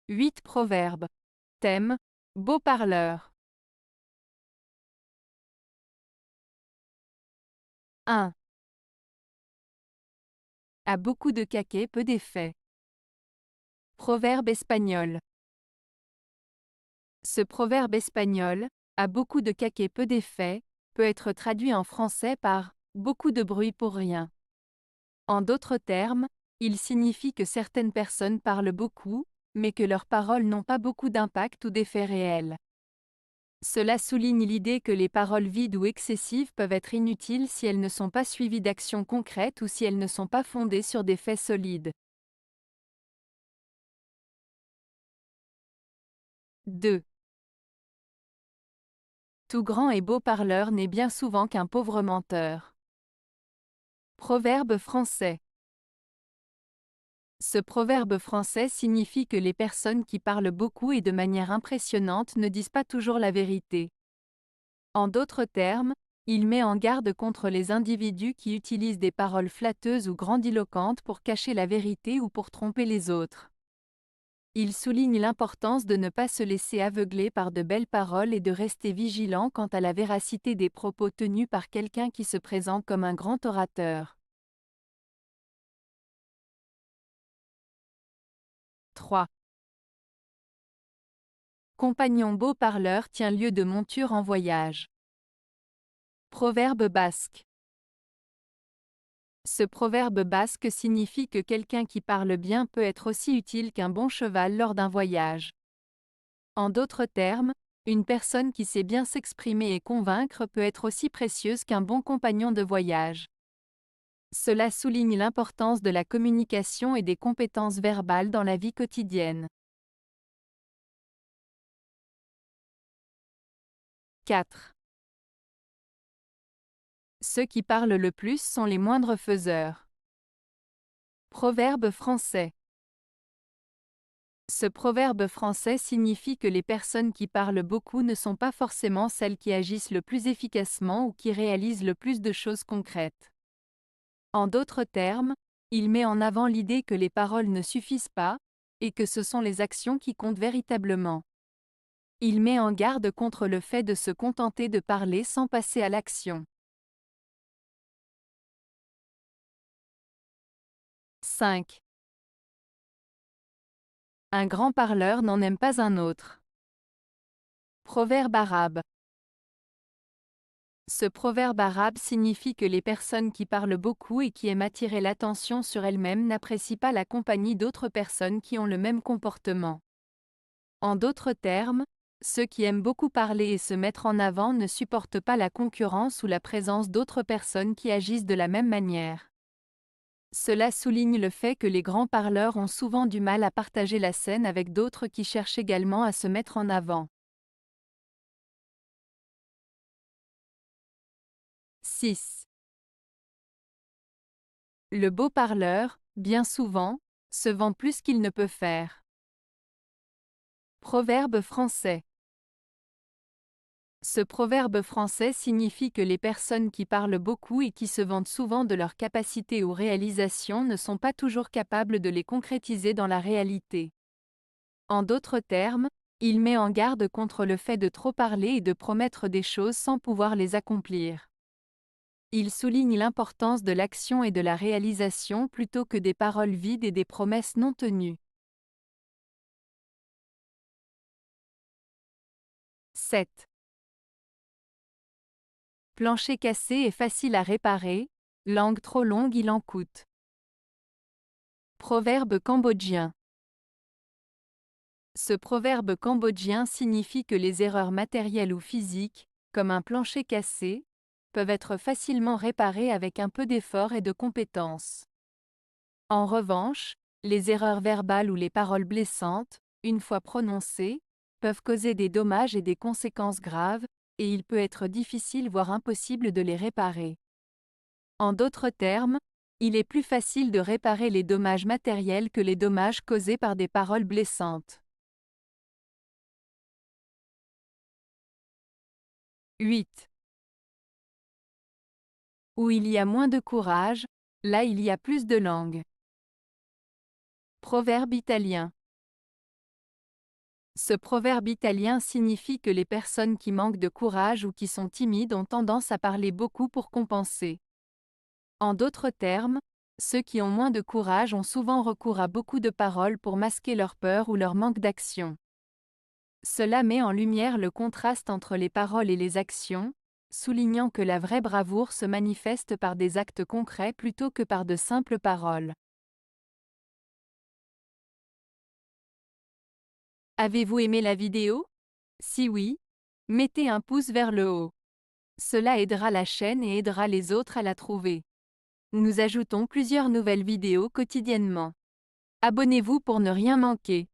8 proverbes. Thème: beau parleur. 1. A beaucoup de caquet, peu d'effet. Proverbe espagnol. Ce proverbe espagnol, a beaucoup de caquet, peu d'effet, peut être traduit en français par beaucoup de bruit pour rien. En d'autres termes, il signifie que certaines personnes parlent beaucoup, mais que leurs paroles n'ont pas beaucoup d'impact ou d'effet réel. Cela souligne l'idée que les paroles vides ou excessives peuvent être inutiles si elles ne sont pas suivies d'actions concrètes ou si elles ne sont pas fondées sur des faits solides. 2. Tout grand et beau parleur n'est bien souvent qu'un pauvre menteur. Proverbe français. Ce proverbe français signifie que les personnes qui parlent beaucoup et de manière impressionnante ne disent pas toujours la vérité. En d'autres termes, il met en garde contre les individus qui utilisent des paroles flatteuses ou grandiloquentes pour cacher la vérité ou pour tromper les autres. Il souligne l'importance de ne pas se laisser aveugler par de belles paroles et de rester vigilant quant à la véracité des propos tenus par quelqu'un qui se présente comme un grand orateur. 3. Compagnon beau parleur tient lieu de monture en voyage. Proverbe basque. Ce proverbe basque signifie que quelqu'un qui parle bien peut être aussi utile qu'un bon cheval lors d'un voyage. En d'autres termes, une personne qui sait bien s'exprimer et convaincre peut être aussi précieuse qu'un bon compagnon de voyage. Cela souligne l'importance de la communication et des compétences verbales dans la vie quotidienne. 4. Ceux qui parlent le plus sont les moindres faiseurs. Proverbe français. Ce proverbe français signifie que les personnes qui parlent beaucoup ne sont pas forcément celles qui agissent le plus efficacement ou qui réalisent le plus de choses concrètes. En d'autres termes, il met en avant l'idée que les paroles ne suffisent pas, et que ce sont les actions qui comptent véritablement. Il met en garde contre le fait de se contenter de parler sans passer à l'action. 5. Un grand parleur n'en aime pas un autre. Proverbe arabe. Ce proverbe arabe signifie que les personnes qui parlent beaucoup et qui aiment attirer l'attention sur elles-mêmes n'apprécient pas la compagnie d'autres personnes qui ont le même comportement. En d'autres termes, ceux qui aiment beaucoup parler et se mettre en avant ne supportent pas la concurrence ou la présence d'autres personnes qui agissent de la même manière. Cela souligne le fait que les grands parleurs ont souvent du mal à partager la scène avec d'autres qui cherchent également à se mettre en avant. 6. Le beau parleur, bien souvent, se vend plus qu'il ne peut faire. Proverbe français. Ce proverbe français signifie que les personnes qui parlent beaucoup et qui se vantent souvent de leurs capacités ou réalisations ne sont pas toujours capables de les concrétiser dans la réalité. En d'autres termes, il met en garde contre le fait de trop parler et de promettre des choses sans pouvoir les accomplir. Il souligne l'importance de l'action et de la réalisation plutôt que des paroles vides et des promesses non tenues. 7. Plancher cassé est facile à réparer, langue trop longue il en coûte. Proverbe cambodgien. Ce proverbe cambodgien signifie que les erreurs matérielles ou physiques, comme un plancher cassé, peuvent être facilement réparées avec un peu d'effort et de compétence. En revanche, les erreurs verbales ou les paroles blessantes, une fois prononcées, peuvent causer des dommages et des conséquences graves, et il peut être difficile voire impossible de les réparer. En d'autres termes, il est plus facile de réparer les dommages matériels que les dommages causés par des paroles blessantes. 8. Où il y a moins de courage, là il y a plus de langue. Proverbe italien. Ce proverbe italien signifie que les personnes qui manquent de courage ou qui sont timides ont tendance à parler beaucoup pour compenser. En d'autres termes, ceux qui ont moins de courage ont souvent recours à beaucoup de paroles pour masquer leur peur ou leur manque d'action. Cela met en lumière le contraste entre les paroles et les actions, soulignant que la vraie bravoure se manifeste par des actes concrets plutôt que par de simples paroles. Avez-vous aimé la vidéo? Si oui, mettez un pouce vers le haut. Cela aidera la chaîne et aidera les autres à la trouver. Nous ajoutons plusieurs nouvelles vidéos quotidiennement. Abonnez-vous pour ne rien manquer.